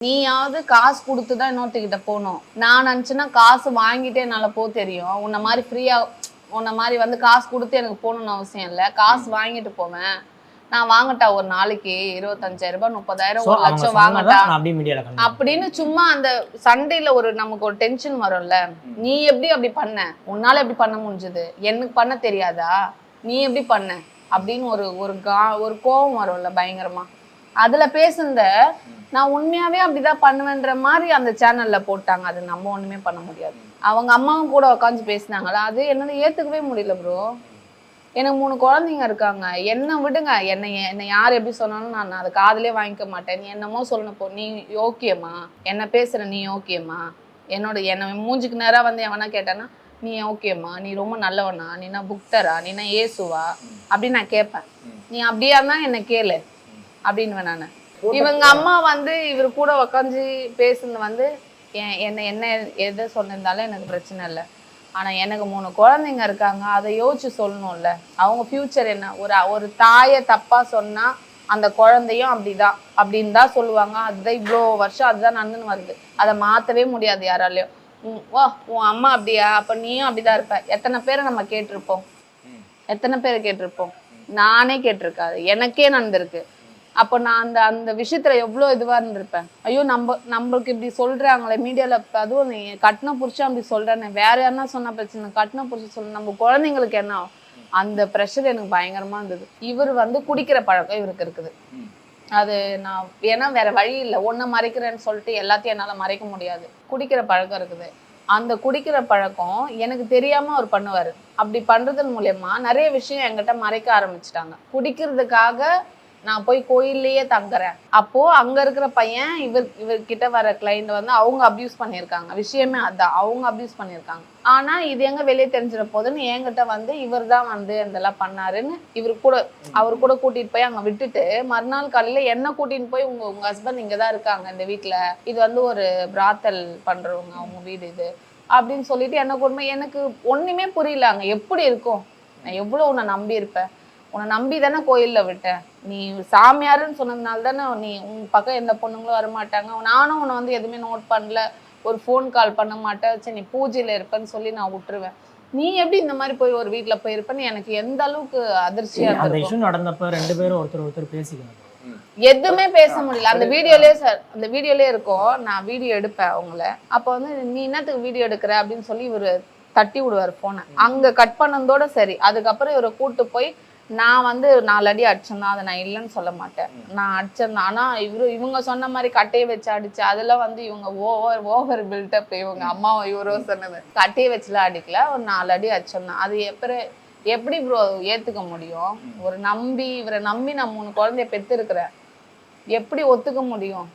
நீயாவது காசு கொடுத்துதான் இன்னொருத்திக்கிட்ட போகணும். நான் நினைச்சேன்னா காசு வாங்கிட்டே என்னால தெரியும். உன்னை மாதிரி ஃப்ரீயா உன்னை மாதிரி வந்து காசு கொடுத்து எனக்கு போகணும்னு அவசியம் இல்லை. காசு வாங்கிட்டு போவேன். நான் வாங்கட்டா ஒரு நாளைக்கு 25,000 ரூபாய் 30,000 1 லட்சம் வாங்கட்டா அப்படின்னு சும்மா அந்த சண்டையில நமக்கு ஒரு டென்ஷன் வரும்ல. நீ எப்படி அப்படி பண்ண, உன்னால எப்படி பண்ண முடிஞ்சது, எனக்கு பண்ண தெரியாதா, நீ எப்படி பண்ண அப்படின்னு ஒரு கோபம் வரும்ல பயங்கரமா. அதுல பேசுனத நான் உண்மையாவே அப்படிதான் பண்ணுவேன்ற மாதிரி அந்த சேனல்ல போட்டாங்க. அது நம்ம ஒண்ணுமே பண்ண முடியாது. அவங்க அம்மாவும் கூட உட்காந்து பேசினாங்களா, அது என்னால ஏத்துக்கவே முடியல ப்ரோ. எனக்கு 3 குழந்தைங்க இருக்காங்க. என்ன விடுங்க, என்னை யார் எப்படி சொன்னாலும் நான் அதை காதலே வாங்கிக்க மாட்டேன். நீ என்னமோ சொல்லணும் போ, நீ ஓகேம்மா, என்ன பேசுற, நீ ஓகேம்மா, என்ன மூஞ்சுக்கு நேரா வந்து எவனா கேட்டானா நீ ஓகேம்மா, நீ ரொம்ப நல்லவனா, நீனா புக்தரா, நீனா ஏசுவா அப்படின்னு நான் கேட்பேன். நீ அப்படியா தான் என்ன கேளு அப்படின்னு நானு. இவங்க அம்மா வந்து இவர் கூட உக்காந்து பேசுனது வந்து என்ன எதை சொன்னிருந்தாலும் எனக்கு பிரச்சனை இல்லை. ஆனா எனக்கு 3 குழந்தைங்க இருக்காங்க, அதை யோசிச்சு சொல்லணும்ல. அவங்க ஃபியூச்சர் என்ன, ஒரு தாயை தப்பா சொன்னா அந்த குழந்தையும் அப்படிதான் அப்படின்னு தான் சொல்லுவாங்க. அதுதான் இவ்வளோ வருஷம் அதுதான் நடந்துன்னு வருது. அதை மாத்தவே முடியாது யாராலையும். வா உன் அம்மா அப்படியா, அப்ப நீயும் அப்படிதான் இருப்ப. எத்தனை பேரை நம்ம கேட்டிருப்போம், எத்தனை பேரை கேட்டிருப்போம். நானே கேட்டிருக்காது, எனக்கே நடந்திருக்கு. அப்போ நான் அந்த விஷயத்துல எவ்வளோ இதுவா இருந்திருப்பேன். ஐயோ நம்மளுக்கு இப்படி சொல்றாங்களே மீடியால, அதுவும் நீ கட்டின புருஷன் அப்படி சொல்றேன்னு வேற யாருன்னா சொன்ன பிரச்சனை, கட்டின புருஷன் சொல்ல நம்ம குழந்தைங்களுக்கு என்ன ஆகும், அந்த ப்ரெஷர் எனக்கு பயங்கரமா இருந்தது. இவர் வந்து குடிக்கிற பழக்கம் இவருக்கு இருக்குது. அது நான் ஏன்னா வேற வழி இல்லை, ஒன்றை மறைக்கிறேன்னு சொல்லிட்டு எல்லாத்தையும் என்னால மறைக்க முடியாது. குடிக்கிற பழக்கம் இருக்குது. அந்த குடிக்கிற பழக்கம் எனக்கு தெரியாம அவர் பண்ணுவாரு. அப்படி பண்றதன் மூலயமா நிறைய விஷயம் என்கிட்ட மறைக்க ஆரம்பிச்சிட்டாங்க. குடிக்கிறதுக்காக நான் போய் கோயில்லையே தங்குறேன். அப்போ அங்க இருக்கிற பையன் இவர்கிட்ட வர கிளைண்ட் வந்து அவங்க அபியூஸ் பண்ணியிருக்காங்க. விஷயமே அதான், அவங்க அபியூஸ் பண்ணியிருக்காங்க. ஆனா இது எங்க வெளியே தெரிஞ்சிட போதுன்னு என்கிட்ட வந்து இவர் தான் வந்து இதெல்லாம் பண்ணாருன்னு அவர் கூட கூட்டிட்டு போய் அங்க விட்டுட்டு மறுநாள் காலையில என்ன கூட்டிட்டு போய் உங்க ஹஸ்பண்ட் இங்கதான் இருக்காங்க இந்த வீட்டுல, இது வந்து ஒரு பிராத்தல் பண்றவங்க அவங்க வீடு இது அப்படின்னு சொல்லிட்டு என்ன கொடுமை. எனக்கு ஒண்ணுமே புரியல. அங்க எப்படி இருக்கும், நான் எவ்வளவு உன்னை நம்பி இருப்பேன், உன்னை நம்பி தானே கோயில்ல விட்டேன், நீ சாமியாருன்னு சொன்னதுனால தானே நீ உன் பக்கம் எந்த பொண்ணுங்களும் வரமாட்டாங்க, நானும் உன்னை வந்து எதுவுமே நோட் பண்ணல, ஒரு ஃபோன் கால் பண்ண மாட்டேன், சரி நீ பூஜையில இருப்பேன்னு சொல்லி நான் விட்டுருவேன். நீ எப்படி இந்த மாதிரி போய் ஒரு வீட்டுல போயிருப்பேன்னு எனக்கு எந்த அளவுக்கு அதிர்ச்சியா இருக்கு. நடந்தப்ப 2 பேரும் ஒருத்தர் பேசிக்கணும், எதுவுமே பேச முடியல. அந்த வீடியோலயே இருக்கும். நான் வீடியோ எடுப்பேன் அவங்கள. அப்ப வந்து நீ என்னத்துக்கு வீடியோ எடுக்கிற அப்படின்னு சொல்லி இவரு தட்டி விடுவார் போனை. அங்க கட் பண்ணதோட சரி. அதுக்கப்புறம் இவரை கூட்டு போய் நான் வந்து 4 அடி அடிச்சிருந்தேன், அதை நான் இல்லைன்னு சொல்ல மாட்டேன், நான் அடிச்சிருந்தேன். ஆனா இவங்க சொன்ன மாதிரி கட்டையை வச்சு அடிச்சு அதெல்லாம் வந்து இவங்க ஓவர் பில்டப். இவங்க அம்மாவும் இவரோ சொன்னது கட்டையை வச்சுலாம் அடிக்கல, ஒரு 4 அடி அடிச்சிருந்தேன். அது எப்படி ப்ரோ ஏத்துக்க முடியும்? இவரை நம்பி நான் 3 குழந்தைய பெத்து இருக்கிறேன், எப்படி ஒத்துக்க முடியும்?